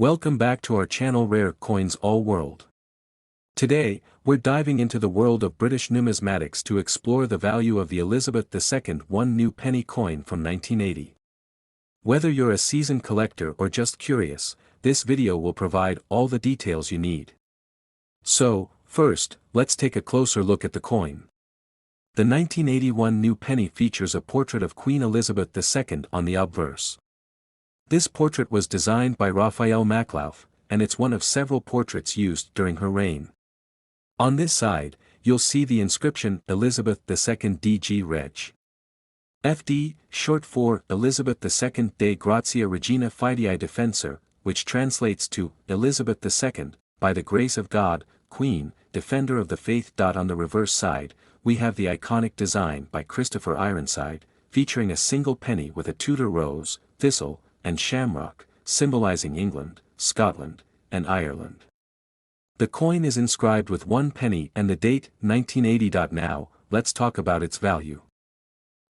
Welcome back to our channel Rare Coins All World. Today, we're diving into the world of British numismatics to explore the value of the Elizabeth II one new penny coin from 1980. Whether you're a seasoned collector or just curious, this video will provide all the details you need. So, first, let's take a closer look at the coin. The 1981 new penny features a portrait of Queen Elizabeth II on the obverse. This portrait was designed by Raphael Maclauff, and it's one of several portraits used during her reign. On this side, you'll see the inscription Elizabeth II DG Reg. FD, short for Elizabeth II de Grazia Regina Fidei Defensor, which translates to Elizabeth II, by the grace of God, Queen, Defender of the Faith. On the reverse side, we have the iconic design by Christopher Ironside, featuring a single penny with a Tudor rose, thistle, and shamrock, symbolizing England, Scotland, and Ireland. The coin is inscribed with 1 penny and the date 1980. Now, let's talk about its value.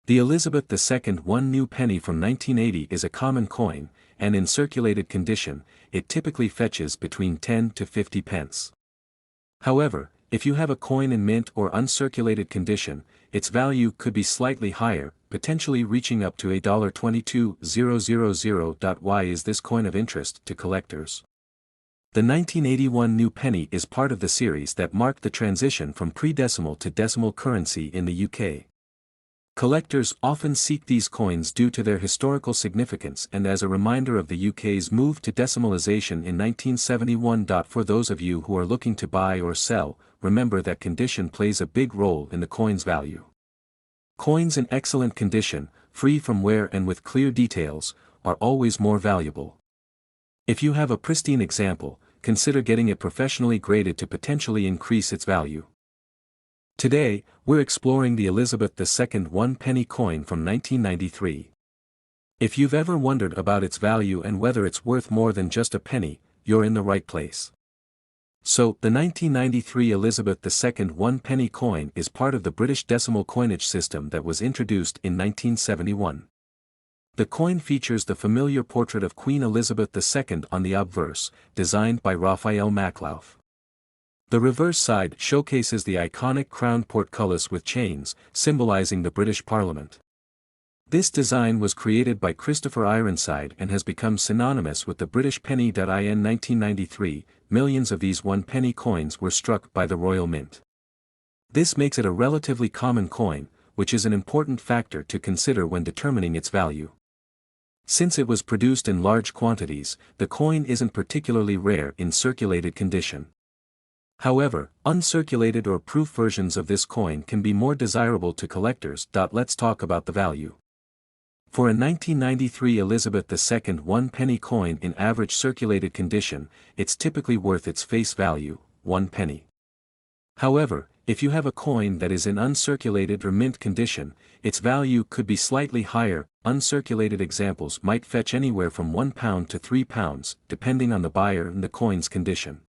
The Elizabeth II one new penny from 1980 is a common coin, and in circulated condition, it typically fetches between 10 to 50 pence. However, if you have a coin in mint or uncirculated condition, its value could be slightly higher, potentially reaching up to $22,000. Why is this coin of interest to collectors? The 1981 new penny is part of the series that marked the transition from pre-decimal to decimal currency in the UK. Collectors often seek these coins due to their historical significance and as a reminder of the UK's move to decimalization in 1971. For those of you who are looking to buy or sell, remember that condition plays a big role in the coin's value. Coins in excellent condition, free from wear and with clear details, are always more valuable. If you have a pristine example, consider getting it professionally graded to potentially increase its value. Today, we're exploring the Elizabeth II one penny coin from 1993. If you've ever wondered about its value and whether it's worth more than just a penny, you're in the right place. So, the 1993 Elizabeth II one penny coin is part of the British decimal coinage system that was introduced in 1971. The coin features the familiar portrait of Queen Elizabeth II on the obverse, designed by Raphael Maclauff. The reverse side showcases the iconic crown portcullis with chains, symbolizing the British Parliament. This design was created by Christopher Ironside and has become synonymous with the British penny. In 1993, millions of these one-penny coins were struck by the Royal Mint. This makes it a relatively common coin, which is an important factor to consider when determining its value. Since it was produced in large quantities, the coin isn't particularly rare in circulated condition. However, uncirculated or proof versions of this coin can be more desirable to collectors. Let's talk about the value. For a 1993 Elizabeth II one penny coin in average circulated condition, it's typically worth its face value, 1 penny. However, if you have a coin that is in uncirculated or mint condition, its value could be slightly higher. Uncirculated examples might fetch anywhere from £1 to £3, depending on the buyer and the coin's condition.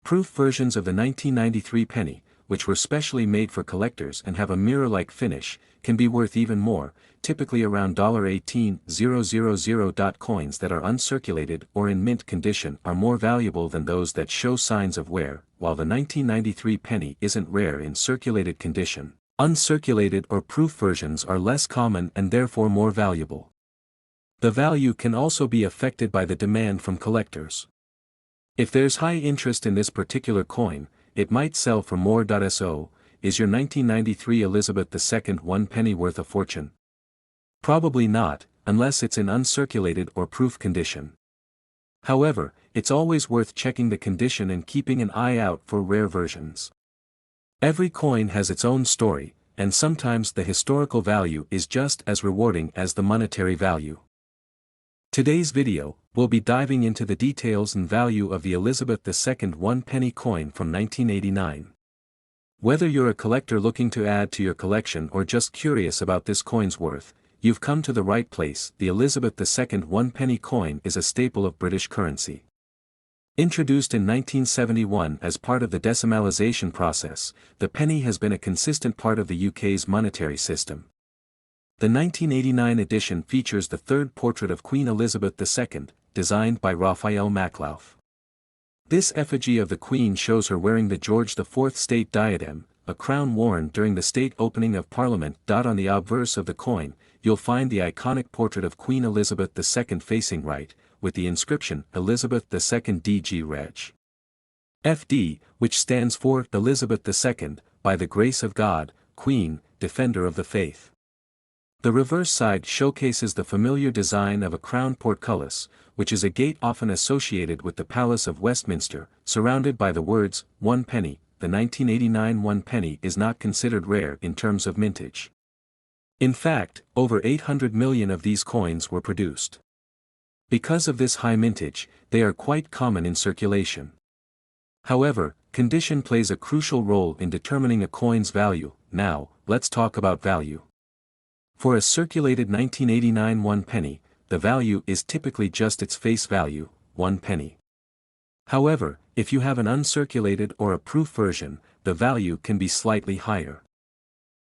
Proof versions of the 1993 penny, which were specially made for collectors and have a mirror-like finish, can be worth even more, typically around $18,000. Coins that are uncirculated or in mint condition are more valuable than those that show signs of wear. While the 1993 penny isn't rare in circulated condition, uncirculated or proof versions are less common and therefore more valuable. The value can also be affected by the demand from collectors. If there's high interest in this particular coin, it might sell for more. So, is your 1993 Elizabeth II one penny worth a fortune? Probably not, unless it's in uncirculated or proof condition. However, it's always worth checking the condition and keeping an eye out for rare versions. Every coin has its own story, and sometimes the historical value is just as rewarding as the monetary value. Today's video, we'll be diving into the details and value of the Elizabeth II one penny coin from 1989. Whether you're a collector looking to add to your collection or just curious about this coin's worth, you've come to the right place. The Elizabeth II one penny coin is a staple of British currency. Introduced in 1971 as part of the decimalization process, the penny has been a consistent part of the UK's monetary system. The 1989 edition features the third portrait of Queen Elizabeth II, designed by Raphael Maclauff. This effigy of the Queen shows her wearing the George IV state diadem, a crown worn during the state opening of Parliament. On the obverse of the coin, you'll find the iconic portrait of Queen Elizabeth II facing right, with the inscription Elizabeth II DG Reg. FD, which stands for Elizabeth II, by the grace of God, Queen, Defender of the Faith. The reverse side showcases the familiar design of a crown portcullis, which is a gate often associated with the Palace of Westminster, surrounded by the words, 1 penny. The 1989 1 penny is not considered rare in terms of mintage. In fact, over 800 million of these coins were produced. Because of this high mintage, they are quite common in circulation. However, condition plays a crucial role in determining a coin's value. Now, let's talk about value. For a circulated 1989 1 penny, the value is typically just its face value, 1 penny. However, if you have an uncirculated or a proof version, the value can be slightly higher.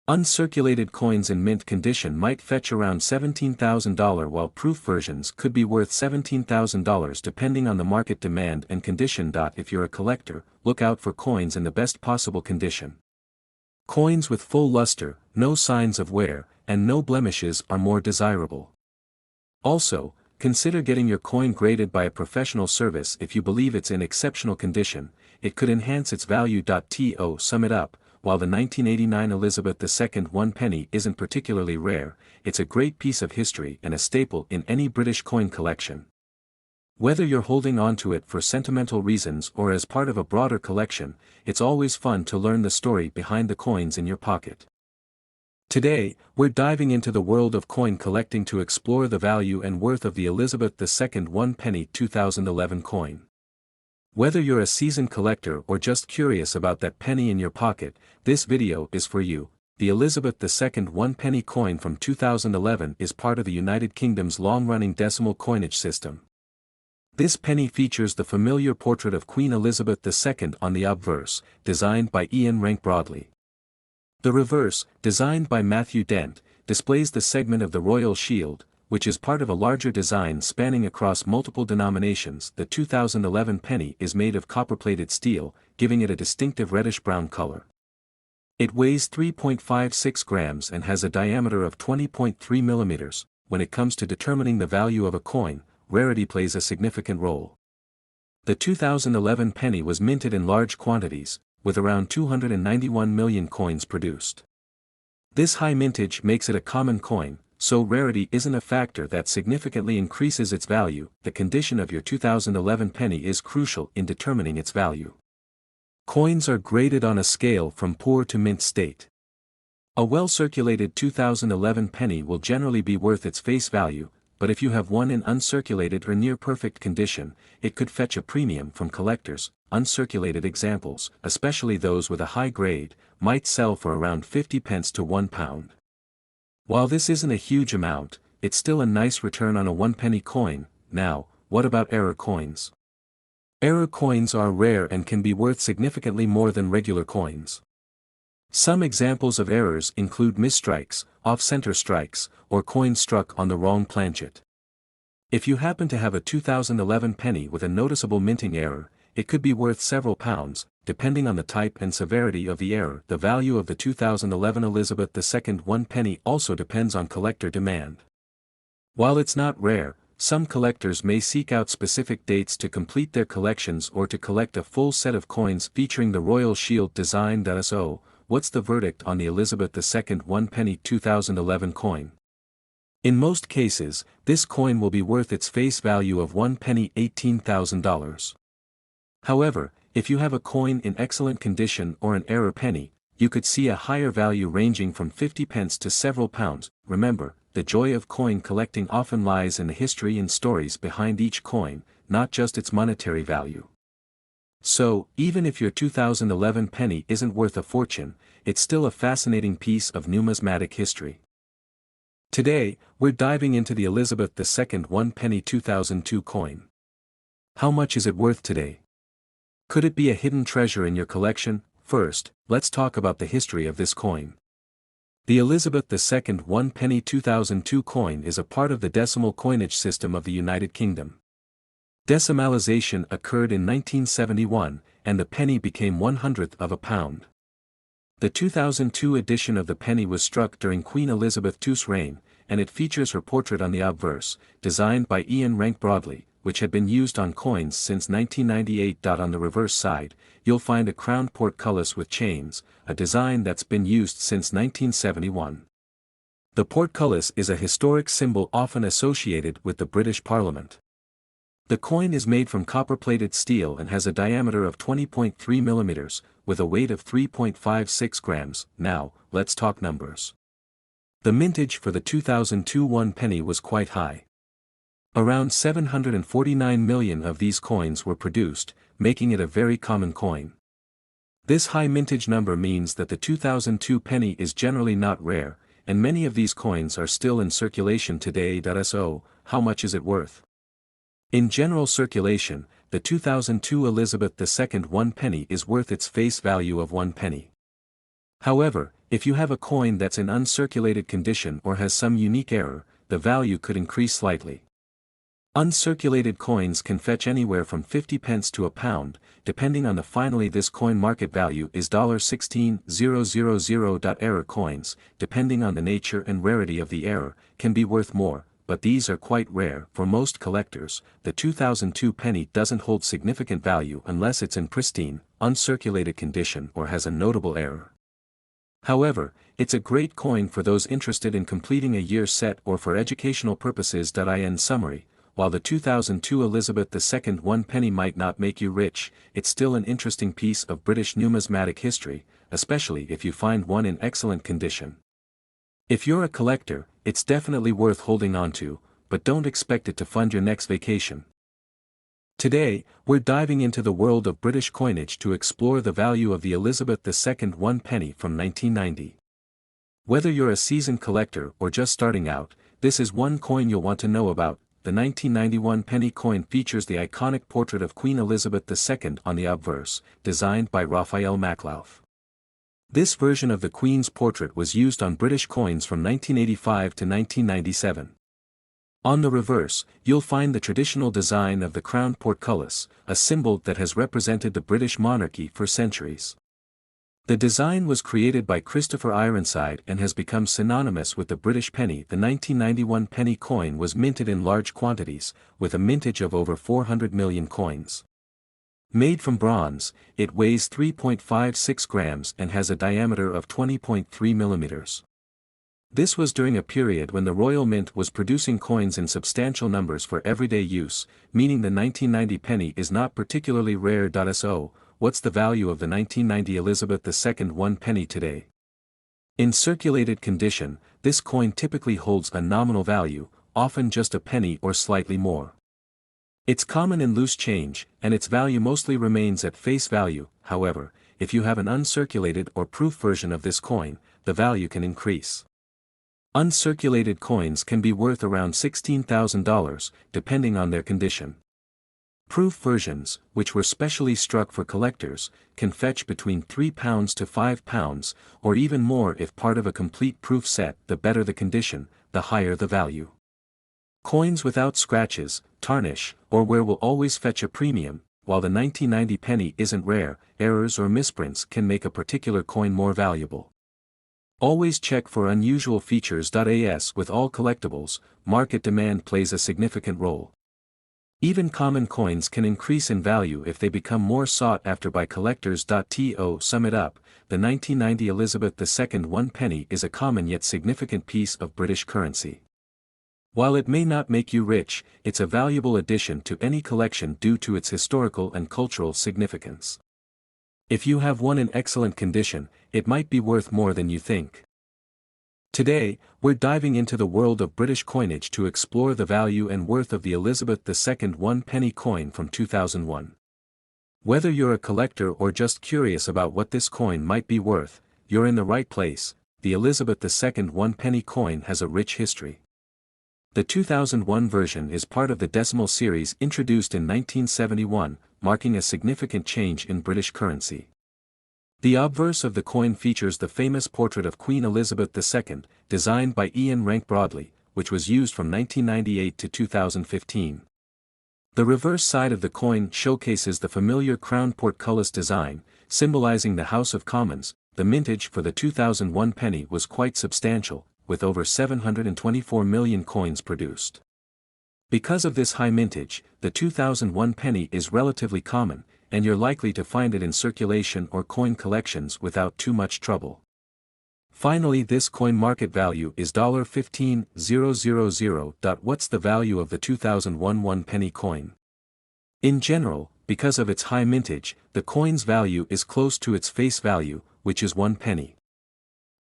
Uncirculated coins in mint condition might fetch around $17,000 while proof versions could be worth $17,000 depending on the market demand and condition. If you're a collector, look out for coins in the best possible condition. Coins with full luster, no signs of wear, and no blemishes are more desirable. Also, consider getting your coin graded by a professional service if you believe it's in exceptional condition. It could enhance its value. To sum it up, while the 1989 Elizabeth II 1 penny isn't particularly rare, it's a great piece of history and a staple in any British coin collection. Whether you're holding on to it for sentimental reasons or as part of a broader collection, it's always fun to learn the story behind the coins in your pocket. Today, we're diving into the world of coin collecting to explore the value and worth of the Elizabeth II 1 penny 2011 coin. Whether you're a seasoned collector or just curious about that penny in your pocket, this video is for you. The Elizabeth II 1 penny coin from 2011 is part of the United Kingdom's long-running decimal coinage system. This penny features the familiar portrait of Queen Elizabeth II on the obverse, designed by Ian Rank Broadley. The reverse, designed by Matthew Dent, displays the segment of the royal shield, which is part of a larger design spanning across multiple denominations. The 2011 penny is made of copper-plated steel, giving it a distinctive reddish-brown color. It weighs 3.56 grams and has a diameter of 20.3 millimeters. When it comes to determining the value of a coin, rarity plays a significant role. The 2011 penny was minted in large quantities, with around 291 million coins produced. This high mintage makes it a common coin, so rarity isn't a factor that significantly increases its value. The condition of your 2011 penny is crucial in determining its value. Coins are graded on a scale from poor to mint state. A well-circulated 2011 penny will generally be worth its face value, but if you have one in uncirculated or near-perfect condition, it could fetch a premium from collectors. Uncirculated examples, especially those with a high grade, might sell for around 50 pence to £1. While this isn't a huge amount, it's still a nice return on a 1 penny coin. Now, what about error coins? Error coins are rare and can be worth significantly more than regular coins. Some examples of errors include misstrikes, off-center strikes, or coins struck on the wrong planchet. If you happen to have a 2011 penny with a noticeable minting error, it could be worth several pounds, depending on the type and severity of the error. The value of the 2011 Elizabeth II 1 penny also depends on collector demand. While it's not rare, some collectors may seek out specific dates to complete their collections or to collect a full set of coins featuring the royal shield design. So, what's the verdict on the Elizabeth II 1 penny 2011 coin? In most cases, this coin will be worth its face value of 1 penny, $18,000. However, if you have a coin in excellent condition or an error penny, you could see a higher value ranging from 50 pence to several pounds. Remember, the joy of coin collecting often lies in the history and stories behind each coin, not just its monetary value. So, even if your 2011 penny isn't worth a fortune, it's still a fascinating piece of numismatic history. Today, we're diving into the Elizabeth II 1 penny 2002 coin. How much is it worth today? Could it be a hidden treasure in your collection? First, let's talk about the history of this coin. The Elizabeth II 1 penny 2002 coin is a part of the decimal coinage system of the United Kingdom. Decimalization occurred in 1971, and the penny became 1/100th of a pound. The 2002 edition of the penny was struck during Queen Elizabeth II's reign, and it features her portrait on the obverse, designed by Ian Rank Broadley, which had been used on coins since 1998. On the reverse side, you'll find a crowned portcullis with chains, a design that's been used since 1971. The portcullis is a historic symbol often associated with the British Parliament. The coin is made from copper-plated steel and has a diameter of 20.3 mm, with a weight of 3.56 grams. Now, let's talk numbers. The mintage for the 2002 one penny was quite high. Around 749 million of these coins were produced, making it a very common coin. This high mintage number means that the 2002 penny is generally not rare, and many of these coins are still in circulation today. So, how much is it worth? In general circulation, the 2002 Elizabeth II one penny is worth its face value of 1 penny. However, if you have a coin that's in uncirculated condition or has some unique error, the value could increase slightly. Uncirculated coins can fetch anywhere from 50 pence to a pound, depending on the finally this coin market value is $16,000. Error coins, depending on the nature and rarity of the error, can be worth more, but these are quite rare. For most collectors, the 2002 penny doesn't hold significant value unless it's in pristine, uncirculated condition or has a notable error. However, it's a great coin for those interested in completing a year set or for educational purposes. In summary, while the 2002 Elizabeth II one penny might not make you rich, it's still an interesting piece of British numismatic history, especially if you find one in excellent condition. If you're a collector, it's definitely worth holding on to, but don't expect it to fund your next vacation. Today, we're diving into the world of British coinage to explore the value of the Elizabeth II one penny from 1990. Whether you're a seasoned collector or just starting out, this is one coin you'll want to know about. The 1991 penny coin features the iconic portrait of Queen Elizabeth II on the obverse, designed by Raphael Maclauff. This version of the Queen's portrait was used on British coins from 1985 to 1997. On the reverse, you'll find the traditional design of the crowned portcullis, a symbol that has represented the British monarchy for centuries. The design was created by Christopher Ironside and has become synonymous with the British penny. The 1991 penny coin was minted in large quantities, with a mintage of over 400 million coins. Made from bronze, it weighs 3.56 grams and has a diameter of 20.3 mm. This was during a period when the Royal Mint was producing coins in substantial numbers for everyday use, meaning the 1990 penny is not particularly rare. So, what's the value of the 1990 Elizabeth II one penny today? In circulated condition, this coin typically holds a nominal value, often just a penny or slightly more. It's common in loose change, and its value mostly remains at face value. However, if you have an uncirculated or proof version of this coin, the value can increase. Uncirculated coins can be worth around $16,000, depending on their condition. Proof versions, which were specially struck for collectors, can fetch between £3 to £5, or even more if part of a complete proof set. The better the condition, the higher the value. Coins without scratches, tarnish, or wear will always fetch a premium. While the 1990 penny isn't rare, errors or misprints can make a particular coin more valuable. Always check for unusual features. As with all collectibles, market demand plays a significant role. Even common coins can increase in value if they become more sought after by collectors. To sum it up, the 1990 Elizabeth II one penny is a common yet significant piece of British currency. While it may not make you rich, it's a valuable addition to any collection due to its historical and cultural significance. If you have one in excellent condition, it might be worth more than you think. Today, we're diving into the world of British coinage to explore the value and worth of the Elizabeth II one penny coin from 2001. Whether you're a collector or just curious about what this coin might be worth, you're in the right place. The Elizabeth II one penny coin has a rich history. The 2001 version is part of the decimal series introduced in 1971, marking a significant change in British currency. The obverse of the coin features the famous portrait of Queen Elizabeth II, designed by Ian Rank Broadley, which was used from 1998 to 2015. The reverse side of the coin showcases the familiar crown portcullis design, symbolizing the House of Commons. The mintage for the 2001 penny was quite substantial, with over 724 million coins produced. Because of this high mintage, the 2001 penny is relatively common, and you're likely to find it in circulation or coin collections without too much trouble. Finally, this coin market value is $15,000. What's the value of the 2001 1 penny coin? In general, because of its high mintage, the coin's value is close to its face value, which is 1 penny.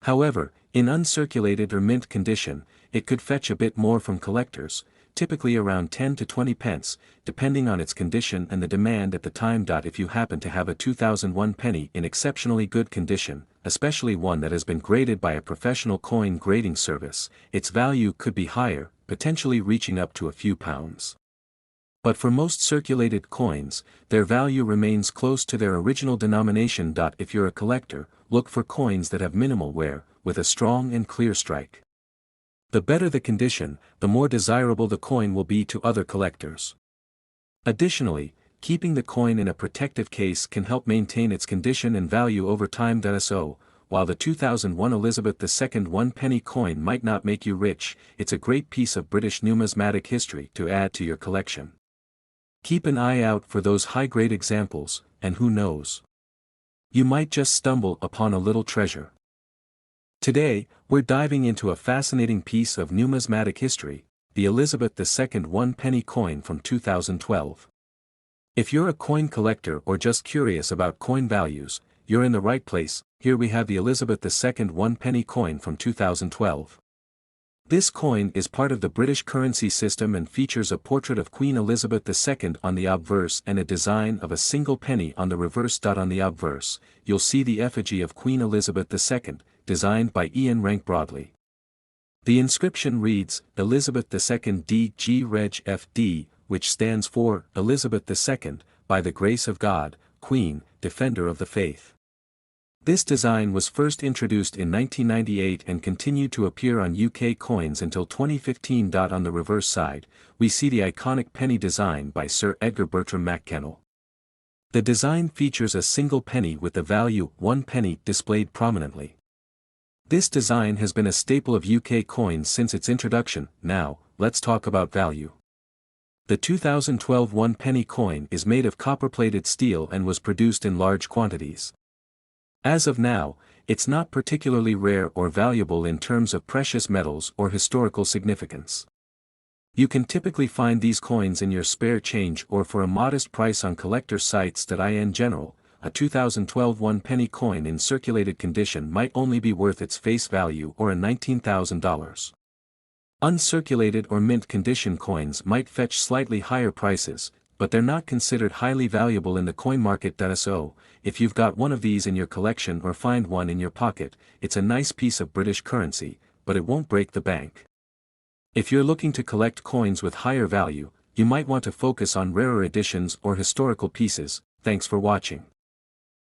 However, in uncirculated or mint condition, it could fetch a bit more from collectors, typically around 10 to 20 pence, depending on its condition and the demand at the time. If you happen to have a 2001 penny in exceptionally good condition, especially one that has been graded by a professional coin grading service, its value could be higher, potentially reaching up to a few pounds. But for most circulated coins, their value remains close to their original denomination. If you're a collector, look for coins that have minimal wear, with a strong and clear strike. The better the condition, the more desirable the coin will be to other collectors. Additionally, keeping the coin in a protective case can help maintain its condition and value over time. So, while the 2001 Elizabeth II 1 penny coin might not make you rich, it's a great piece of British numismatic history to add to your collection. Keep an eye out for those high-grade examples, and who knows? You might just stumble upon a little treasure. Today, we're diving into a fascinating piece of numismatic history, the Elizabeth II 1 penny coin from 2012. If you're a coin collector or just curious about coin values, you're in the right place. Here we have the Elizabeth II 1 penny coin from 2012. This coin is part of the British currency system and features a portrait of Queen Elizabeth II on the obverse and a design of a single penny on the reverse. On the obverse, you'll see the effigy of Queen Elizabeth II, designed by Ian Rank Broadley. The inscription reads, Elizabeth II D.G. Reg F.D., which stands for, Elizabeth II, by the grace of God, Queen, Defender of the Faith. This design was first introduced in 1998 and continued to appear on UK coins until 2015. On the reverse side, we see the iconic penny design by Sir Edgar Bertram McKennell. The design features a single penny with the value 1 penny displayed prominently. This design has been a staple of UK coins since its introduction. Now, let's talk about value. The 2012 1 penny coin is made of copper-plated steel and was produced in large quantities. As of now, it's not particularly rare or valuable in terms of precious metals or historical significance. You can typically find these coins in your spare change or for a modest price on collector sites. In general, a 2012 1 penny coin in circulated condition might only be worth its face value or a $19,000. Uncirculated or mint condition coins might fetch slightly higher prices, but they're not considered highly valuable in the coin market. So, if you've got one of these in your collection or find one in your pocket, it's a nice piece of British currency, but it won't break the bank. If you're looking to collect coins with higher value, you might want to focus on rarer editions or historical pieces. Thanks for watching.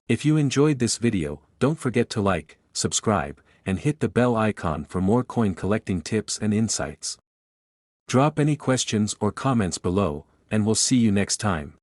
If you enjoyed this video, don't forget to like, subscribe, and hit the bell icon for more coin collecting tips and insights. Drop any questions or comments below, and we'll see you next time.